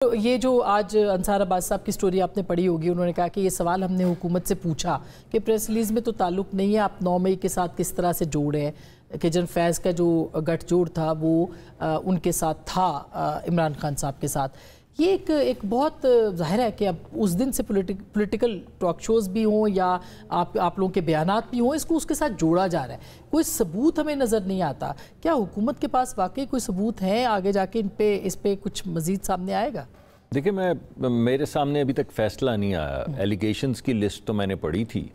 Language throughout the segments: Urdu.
تو یہ جو آج انصار عباس صاحب کی سٹوری آپ نے پڑھی ہوگی، انہوں نے کہا کہ یہ سوال ہم نے حکومت سے پوچھا کہ پریس ریلیز میں تو تعلق نہیں ہے، آپ 9 مئی کے ساتھ کس طرح سے جوڑے ہیں کہ جن فیض کا جو گٹھ جوڑ تھا وہ ان کے ساتھ تھا، عمران خان صاحب کے ساتھ۔ یہ ایک بہت ظاہر ہے کہ اب اس دن سے پولیٹیکل ٹاک شوز بھی ہوں یا آپ لوگوں کے بیانات بھی ہوں، اس کے ساتھ جوڑا جا رہا ہے، کوئی ثبوت ہمیں نظر نہیں آتا۔ کیا حکومت کے پاس واقعی کوئی ثبوت ہیں؟ آگے جا کے اس پہ کچھ مزید سامنے آئے گا؟ دیکھیں، میرے سامنے ابھی تک فیصلہ نہیں آیا۔ ایلیگیشنز کی لسٹ تو میں نے پڑھی تھی،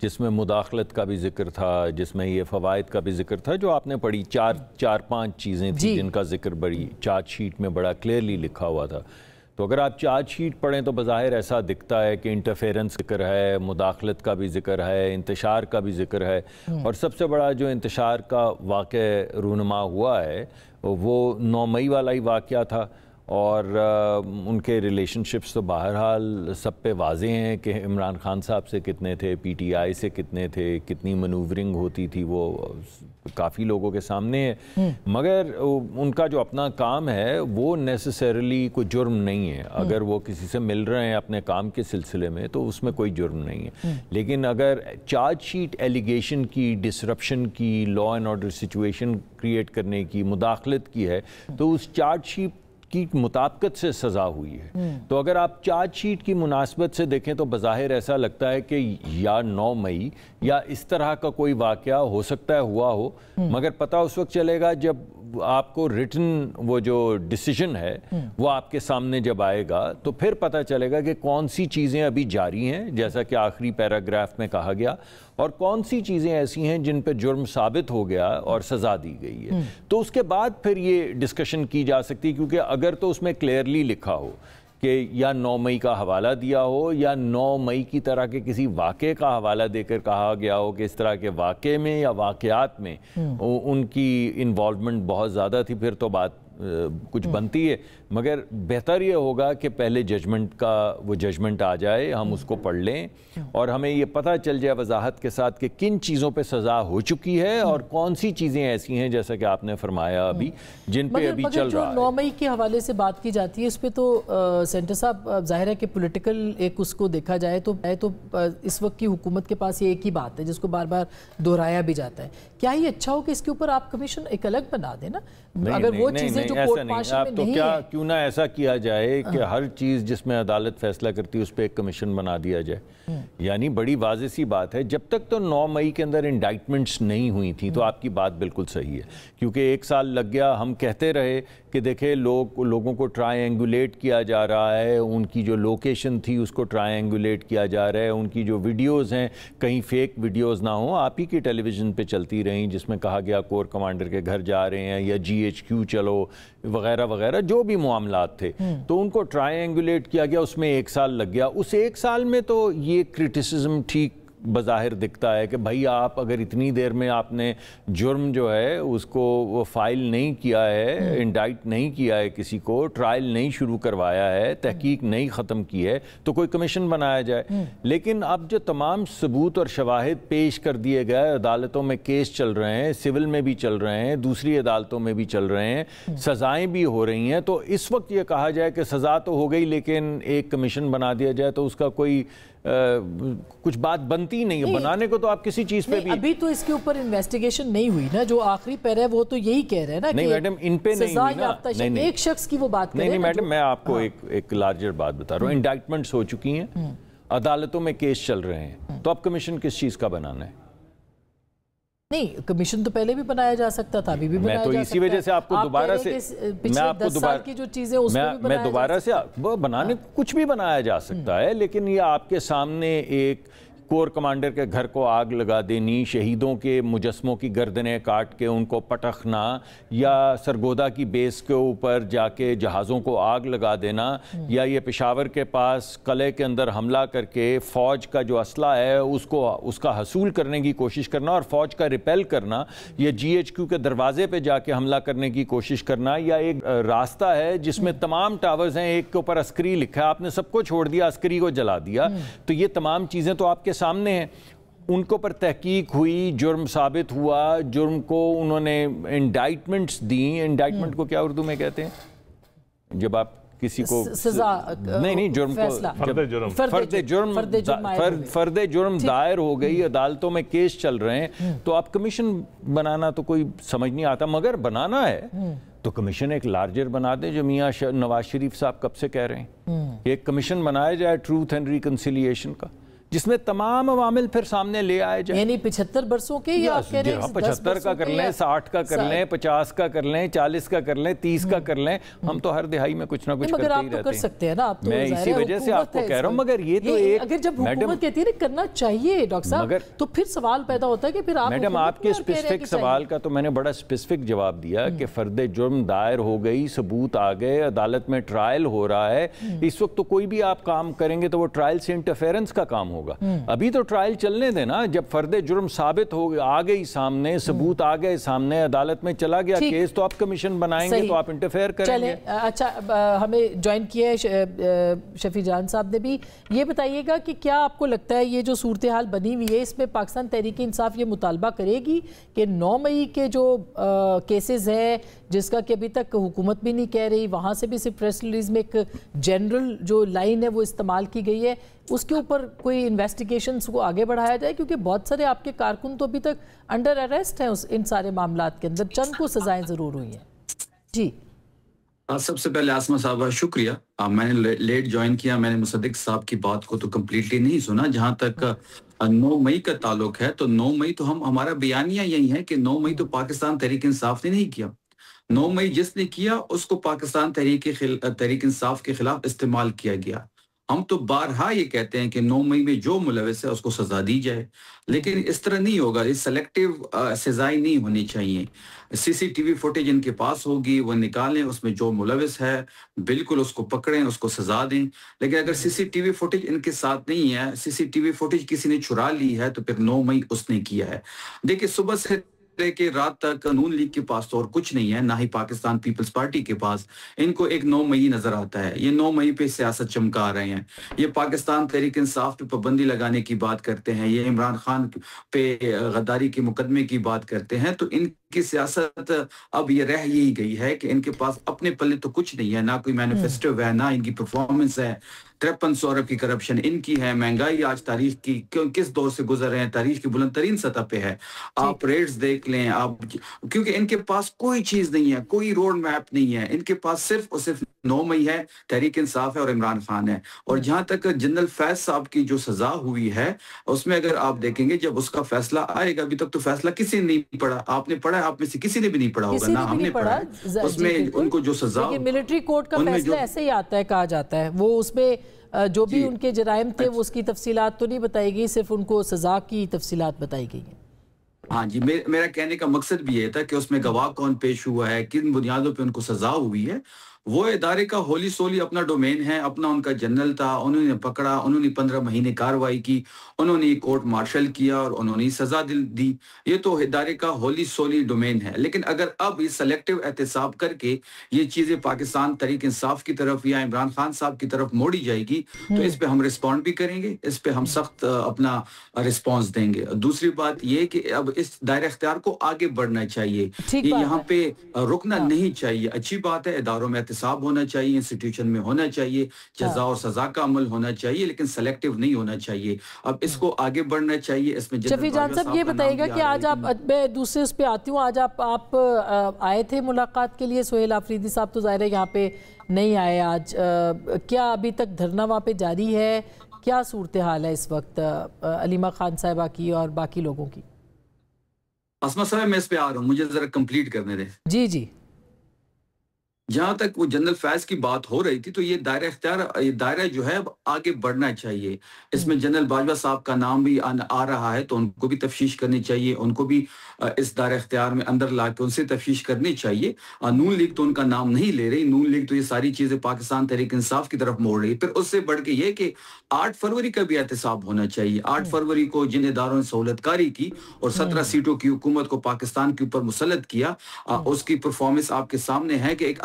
جس میں مداخلت کا بھی ذکر تھا، جس میں یہ فوائد کا بھی ذکر تھا، جو آپ نے پڑھی چار پانچ چیزیں تھیں جن کا ذکر بڑی چارج شیٹ میں بڑا کلیئرلی لکھا ہوا تھا۔ تو اگر آپ چارج شیٹ پڑھیں تو بظاہر ایسا دکھتا ہے کہ انٹرفیرنس ذکر ہے، مداخلت کا بھی ذکر ہے، انتشار کا بھی ذکر ہے، اور سب سے بڑا جو انتشار کا واقع رونما ہوا ہے وہ 9 مئی والا ہی واقعہ تھا۔ اور ان کے ریلیشن شپس تو بہرحال سب پہ واضح ہیں کہ عمران خان صاحب سے کتنے تھے، پی ٹی آئی سے کتنے تھے، کتنی منورنگ ہوتی تھی، وہ کافی لوگوں کے سامنے ہے۔ مگر ان کا جو اپنا کام ہے وہ نیسیسریلی کوئی جرم نہیں ہے۔ اگر وہ کسی سے مل رہے ہیں اپنے کام کے سلسلے میں تو اس میں کوئی جرم نہیں ہے، لیکن اگر چارج شیٹ ایلیگیشن کی، ڈسرپشن کی، law and order situation create کرنے کی، مداخلت کی ہے، تو اس چارج شیٹ کی مطابقت سے سزا ہوئی ہے۔ تو اگر آپ چارج شیٹ کی مناسبت سے دیکھیں تو بظاہر ایسا لگتا ہے کہ یا 9 مئی یا اس طرح کا کوئی واقعہ ہو سکتا ہے ہوا ہو، مگر پتہ اس وقت چلے گا جب آپ کو ریٹن وہ جو ڈیسیجن ہے وہ آپ کے سامنے جب آئے گا، تو پھر پتہ چلے گا کہ کون سی چیزیں ابھی جاری ہیں، جیسا کہ آخری پیراگراف میں کہا گیا، اور کون سی چیزیں ایسی ہیں جن پہ جرم ثابت ہو گیا اور سزا دی گئی ہے۔ تو اس کے بعد پھر یہ ڈسکشن کی جا سکتی، کیونکہ اگر تو اس میں کلیئرلی لکھا ہو کہ یا 9 مئی کا حوالہ دیا ہو یا 9 مئی کی طرح کے کسی واقعے کا حوالہ دے کر کہا گیا ہو کہ اس طرح کے واقعے میں یا واقعات میں ان کی انوالومنٹ بہت زیادہ تھی، پھر تو بات کچھ بنتی ہے۔ مگر بہتر یہ ہوگا کہ پہلے وہ ججمنٹ آ جائے، ہم اس کو پڑھ لیں اور ہمیں یہ پتہ چل جائے وضاحت کے ساتھ کہ کن چیزوں پہ سزا ہو چکی ہے اور کون سی چیزیں ایسی ہیں، جیسا کہ آپ نے فرمایا ابھی، جن پہ ابھی چل رہا ہے۔ 9 مئی کے حوالے سے بات کی جاتی ہے، اس پہ تو سینٹر صاحب ظاہر ہے کہ پولیٹیکل ایک اس کو دیکھا جائے تو اس وقت کی حکومت کے پاس یہ ایک ہی بات ہے جس کو بار بار دہرایا بھی جاتا ہے۔ کیا یہ اچھا ہو کہ اس کے اوپر آپ کمیشن ایک الگ بنا دیں نا؟ اگر وہ چیزیں جو کورٹ مارشل میں نہیں ہیں، کیوں نہ ایسا کیا جائے کہ ہر چیز جس میں عدالت فیصلہ کرتی ہے اس پہ ایک کمیشن بنا دیا جائے۔ یعنی بڑی واضح سی بات ہے، جب تک تو 9 مئی کے اندر انڈائٹمنٹس نہیں ہوئی تھیں تو آپ کی بات بالکل صحیح ہے، کیونکہ 1 سال لگ گیا۔ ہم کہتے رہے کہ دیکھیں لوگوں کو ٹرائی اینگولیٹ کیا جا رہا ہے، ان کی جو لوکیشن تھی اس کو ٹرائی اینگولیٹ کیا جا رہا ہے، ان کی جو ویڈیوز ہیں کہیں فیک ویڈیوز نہ ہوں، آپ ہی کی ٹیلی ویژن پہ چلتی رہیں جس میں کہا گیا کور کمانڈر کے گھر جا رہے ہیں یا GHQ چلو وغیرہ وغیرہ، جو بھی معاملات تھے تو ان کو ٹرائی اینگولیٹ کیا گیا، اس میں 1 سال لگ گیا۔ اس 1 سال میں تو یہ کرٹیسزم ٹھیک بظاہر دکھتا ہے کہ بھائی آپ اگر اتنی دیر میں آپ نے جرم جو ہے اس کو وہ فائل نہیں کیا ہے، انڈائٹ نہیں کیا ہے، کسی کو ٹرائل نہیں شروع کروایا ہے، تحقیق نہیں ختم کی ہے، تو کوئی کمیشن بنایا جائے۔ لیکن اب جو تمام ثبوت اور شواہد پیش کر دیے گئے، عدالتوں میں کیس چل رہے ہیں، سول میں بھی چل رہے ہیں، دوسری عدالتوں میں بھی چل رہے ہیں، سزائیں بھی ہو رہی ہیں، تو اس وقت یہ کہا جائے کہ سزا تو ہو گئی لیکن ایک کمیشن بنا دیا جائے تو اس کا کوئی کچھ بات بنتی نہیں ہے۔ بنانے کو تو آپ کسی چیز پہ بھی، ابھی تو اس کے اوپر انویسٹیگیشن نہیں ہوئی نا، جو آخری پیر ہے وہ تو یہی کہہ رہے ہیں نا کہ نہیں میڈم ان پہ نہیں ہوئی نا، ایک شخص کی وہ بات کریں۔ نہیں میڈم، میں آپ کو ایک لارجر بات بتا رہا ہوں، انڈائٹمنٹس ہو چکی ہیں، عدالتوں میں کیس چل رہے ہیں، تو اب کمیشن کس چیز کا بنانا ہے؟ نہیں، کمیشن تو پہلے بھی بنایا جا سکتا تھا، ابھی بھی بنایا جا سکتا ہے۔ میں تو اسی وجہ سے آپ کو دوبارہ سے، پچھلے 10 سال کی جو چیزیں اس کو بھی بنایا میں دوبارہ سے وہ بنانے کچھ بھی بنایا جا سکتا ہے، لیکن یہ آپ کے سامنے ایک کور کمانڈر کے گھر کو آگ لگا دینی، شہیدوں کے مجسموں کی گردنیں کاٹ کے ان کو پٹخنا، یا سرگودا کی بیس کے اوپر جا کے جہازوں کو آگ لگا دینا، یا یہ پشاور کے پاس قلعے کے اندر حملہ کر کے فوج کا جو اسلحہ ہے اس کا حصول کرنے کی کوشش کرنا اور فوج کا ریپیل کرنا، یا GHQ کے دروازے پہ جا کے حملہ کرنے کی کوشش کرنا، یا ایک راستہ ہے جس میں تمام ٹاورز ہیں، ایک کے اوپر عسکری لکھا ہے، آپ نے سب کو چھوڑ دیا، عسکری کو جلا دیا، تو یہ تمام چیزیں تو آپ کے سامنے ہیں۔ ان کو پر تحقیق ہوئی، جرم ثابت ہوا، جرم کو انہوں نے انڈائٹمنٹس دیں۔ انڈائٹمنٹ کو کیا اردو میں کہتے ہیں؟ جب آپ کسی کو سزا نہیں جرم کو فرد جرم دائر ہو گئی، عدالتوں میں کیس چل رہے ہیں، تو آپ کمیشن بنانا تو کوئی سمجھ نہیں آتا، مگر بنانا ہے تو کمیشن ایک لارجر بنا دیں، جو میاں نواز شریف صاحب کب سے کہہ رہے ہیں، ایک کمیشن بنایا جائے ٹروتھ اینڈ ریکنسیلیشن کا، جس میں تمام عوامل پھر سامنے لے آئے جائیں، یعنی 75 برسوں کے یا آپ کہہ رہے ہیں 75 کا کر لیں، 60 کا کر لیں، 50 کا کر لیں، 40 کا کر لیں، 30 کا کر لیں، ہم تو ہر دہائی میں کچھ نہ کچھ کرتے ہی رہتے ہیں، میں اسی وجہ سے آپ کو کہہ رہا ہوں، مگر یہ تو ایک اگر جب حکومت کہتی ہے کرنا چاہیے ڈاکٹر صاحب، تو پھر سوال پیدا ہوتا ہے کہ پھر آپ میڈم آپ کے اسپیسیفک سوال کا تو میں نے بڑا اسپیسیفک جواب دیا کہ فرد جرم دائر ہو گئی، ثبوت آ گئے، عدالت میں ٹرائل ہو رہا ہے، اس وقت تو کوئی بھی آپ کام کریں گے تو وہ ٹرائل سے انٹرفیرنس کا کام ہوگا، ابھی تو ٹرائل چلنے دینا، جب فرد جرم ثابت ہو آ گئی سامنے، ثبوت آ گئے سامنے، عدالت میں چلا گیا کیس، تو آپ کمیشن بنائیں گے تو آپ انٹرفیئر کریں گے۔ اچھا، ہمیں جوائن کیا ہے شفیع جان صاحب نے بھی، یہ بتائیے گا کہ کیا آپ کو لگتا ہے یہ جو صورتحال بنی ہوئی ہے، اس میں پاکستان تحریک انصاف یہ مطالبہ کرے گی کہ 9 مئی کے جو کیسز ہیں، جس کا کہ ابھی تک حکومت بھی نہیں کہہ رہی، وہاں سے بھی صرف پریس ریلیز میں ایک جنرل جو لائن ہے وہ استعمال کی گئی ہے، اس کے اوپر کوئی انویسٹیگیشنز کو آگے بڑھایا جائے، کیونکہ بہت سارے آپ کے کارکن تو ابھی تک انڈر اریسٹ ہیں ان سارے معاملات کے اندر، چند کو سزائیں ضرور ہوئی ہیں۔ جی سب سے پہلے آسمہ صاحبہ شکریہ، میں نے لیٹ جوائن کیا، میں نے مصدق صاحب کی بات کو تو کمپلیٹلی نہیں سنا، جہاں تک 9 مئی کا تعلق ہے تو 9 مئی تو ہمارا بیانیہ یہی ہے کہ 9 مئی تو پاکستان تحریک انصاف نے نہیں کیا، 9 مئی جس نے کیا اس کو پاکستان تحریک انصاف کے خلاف استعمال کیا گیا۔ ہم تو بارہا یہ کہتے ہیں کہ 9 مئی میں جو ملوث ہے اس کو سزا دی جائے، لیکن اس طرح نہیں ہوگا، یہ سلیکٹیو سزائیں نہیں ہونی چاہیے۔ سی سی ٹی وی فوٹیج ان کے پاس ہوگی، وہ نکالیں، اس میں جو ملوث ہے بالکل اس کو پکڑیں، اس کو سزا دیں، لیکن اگر سی سی ٹی وی فوٹیج ان کے ساتھ نہیں ہے، سی سی ٹی وی فوٹیج کسی نے چرا لی ہے، تو پھر 9 مئی اس نے کیا ہے۔ دیکھیں صبح سے کہ رات تک نون لیگ کے پاس تو اور کچھ نہیں ہے، نہ ہی پاکستان پیپلز پارٹی کے پاس، ان کو ایک 9 مئی نظر آتا ہے، یہ 9 مئی پہ سیاست چمکا رہے ہیں، یہ پاکستان تحریک انصاف پہ پابندی لگانے کی بات کرتے ہیں، یہ عمران خان پہ غداری کے مقدمے کی بات کرتے ہیں، تو ان کی سیاست اب یہ رہ یہی گئی ہے کہ ان کے پاس اپنے پلے تو کچھ نہیں ہے، نہ کوئی مینیفیسٹو ہے، نہ ان کی پرفارمنس ہے، 5300 ارب کی کرپشن ان کی ہے، مہنگائی آج تاریخ کی کس دور سے گزر رہے ہیں، تاریخ کی بلند ترین سطح پہ ہے، آپ ریٹس دیکھ لیں آپ، کیونکہ ان کے پاس کوئی چیز نہیں ہے، کوئی روڈ میپ نہیں ہے، ان کے پاس صرف اور صرف 9 مئی ہے، تحریک انصاف ہے اور عمران خان ہے۔ اور جہاں تک جنرل فیض صاحب کی جو سزا ہوئی ہے، اس میں اگر آپ دیکھیں گے جب اس کا فیصلہ آئے گا، ابھی تک تو فیصلہ کسی نے نہیں پڑھا، آپ نے پڑھا ہے، آپ میں سے کسی نے بھی نہیں پڑھا ہوگا، نہ ہم نے پڑھا ہے، اس میں ان کو جو سزا، لیکن ملٹری کورٹ کا فیصلہ ایسے ہی آتا ہے، کہا جاتا ہے، وہ اس میں جو بھی ان کے جرائم تھے وہ اس کی تفصیلات تو نہیں بتائی گئی، صرف ان کو سزا کی تفصیلات بتائی گئی ہیں۔ ہاں جی، میرا کہنے کا مقصد بھی یہ تھا کہ اس میں گواہ کون پیش ہوا ہے، کن بنیادوں پہ ان کو سزا ہوئی ہے، وہ ادارے کا ہولی سولی اپنا ڈومین ہے، اپنا ان کا جنرل تھا، انہوں نے پکڑا، انہوں نے 15 مہینے کارروائی کی، انہوں نے کورٹ مارشل کیا اور انہوں نے سزا دی، یہ تو ادارے کا ہولی سولی ڈومین ہے۔ لیکن اگر اب یہ سلیکٹیو احتساب کر کے یہ چیزیں پاکستان تحریک انصاف کی طرف یا عمران خان صاحب کی طرف موڑی جائے گی تو اس پہ ہم رسپونڈ بھی کریں گے، اس پہ ہم سخت اپنا رسپانس دیں گے۔ دوسری بات یہ کہ اب اس دائرہ اختیار کو آگے بڑھنا چاہیے، یہ یہاں پہ رکنا نہیں چاہیے، اچھی بات ہے، اداروں میں احتساب ہونا چاہیے، انسٹیٹیوشن میں ہونا چاہیے، جزا اور سزا کا عمل ہونا چاہیے، لیکن سلیکٹیو نہیں ہونا چاہیے، اب اس کو آگے بڑھنا چاہیے۔ اس میں شفیع جان صاحب یہ بتائیے گا کہ آج آپ، میں دوسرے اس پہ آتی ہوں، آج آپ آئے تھے ملاقات کے لیے، سہیل آفریدی صاحب تو ظاہر ہے یہاں پہ نہیں آئے آج، کیا ابھی تک دھرنا وہاں پہ جاری ہے، کیا صورتحال ہے اس وقت علیمہ خان صاحبہ کی اور باقی لوگوں کی؟ اسما صاحب میں اس پہ آ رہا ہوں، مجھے ذرا کمپلیٹ کرنے دیں۔ جی جی، جہاں تک وہ جنرل فیض کی بات ہو رہی تھی تو یہ دائرہ اختیار، یہ دائرہ جو ہے آگے بڑھنا چاہیے، اس میں جنرل باجوہ صاحب کا نام بھی آ رہا ہے تو ان کو بھی تفتیش کرنی چاہیے، ان کو بھی اس دائرہ اختیار میں اندر لا کے ان سے تفتیش کرنی چاہیے۔ نون لیگ تو ان کا نام نہیں لے رہی، نون لیگ تو یہ ساری چیزیں پاکستان تحریک انصاف کی طرف موڑ رہی ہے۔ پھر اس سے بڑھ کے یہ کہ 8 فروری کا بھی احتساب ہونا چاہیے، 8 فروری کو جن اداروں نے سہولت کاری کی اور 17 سیٹوں کی حکومت کو پاکستان کے اوپر مسلط کیا، اس کی پرفارمنس آپ کے سامنے ہے کہ ایک